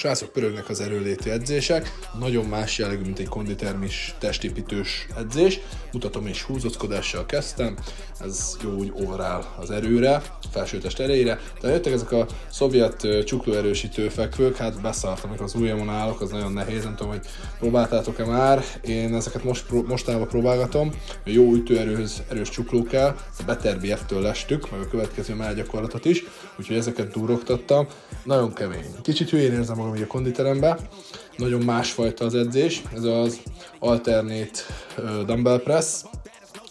Srácok, pörögnek az erőléti edzések, nagyon más jellegű, mint egy konditermis, testépítős edzés. Mutatom is, húzóckodással kezdtem, ez jó úgy overall az erőre, felsőtest erejére. De jöttek ezek a szovjet csuklóerősítő fekvők, hát beszartam, amikor az ujjamon állok, az nagyon nehéz, nem tudom, hogy próbáltátok-e már. Én ezeket mostanában próbálgatom, jó ütőerőhöz erős csukló kell, a Better BF-től lestük, meg a következő mellgyakorlatot is, úgyhogy ezeket durogtattam. Nagyon kemény. Kicsit hülyén érzem magam így a konditeremben, nagyon másfajta az edzés, ez az alternate dumbbell press.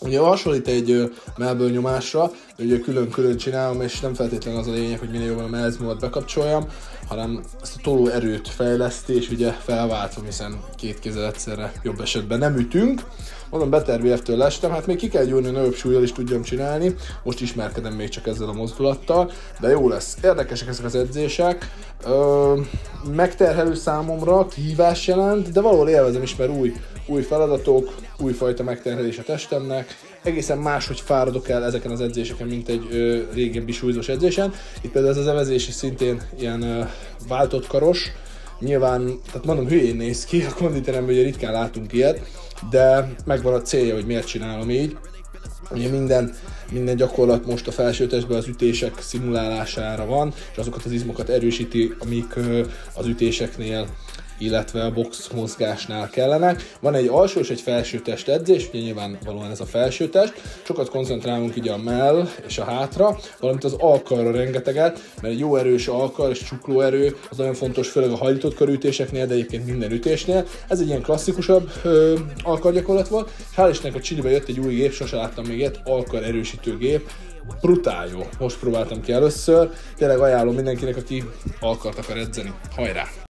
Ugye hasonlít egy mellből nyomásra, ugye külön-külön csinálom, és nem feltétlenül az a lényeg, hogy minél jobban a mellzmolat bekapcsoljam, hanem ezt a toló erőt fejleszti, és ugye felváltom, hiszen két kézzel egyszerre jobb esetben nem ütünk. Mondom, Better BF-től lestem, hát még ki kell gyúrni, hogy nagyobb súllyal is tudjam csinálni, most ismerkedem még csak ezzel a mozdulattal, de jó lesz. Érdekesek ezek az edzések, megterhelő számomra, kihívás jelent, de valahol élvezem is, mert új feladatok, újfajta megterhelés a testemnek, egészen máshogy fáradok el ezeken az edzéseken, mint egy régebbi súlyzós edzésen. Itt például ez az evezés is szintén ilyen váltott karos, nyilván, tehát mondom, hülyén néz ki, a konditeremben ugye ritkán látunk ilyet, de megvan a célja, hogy miért csinálom így. Ugye minden gyakorlat most a felsőtestben az ütések szimulálására van, és azokat az izmokat erősíti, amik az ütéseknél, illetve a box mozgásnál kellenek. Van egy alsó és egy felső test edzés, ugye nyilvánvalóan ez a felső test. Sokat koncentrálunk így a mell és a hátra, valamint az alkarra rengeteget, mert egy jó erős alkar és csuklóerő az nagyon fontos, főleg a hajlított karütéseknél, de egyébként minden ütésnél. Ez egy ilyen klasszikusabb alkargyakorlat volt, és hál' Istennek a Chilibe jött egy új gép, sose láttam még ilyet, alkar erősítő gép. Brutál jó, most próbáltam ki először, tényleg ajánlom mindenkinek, aki alkart akar edzeni. Hajrá!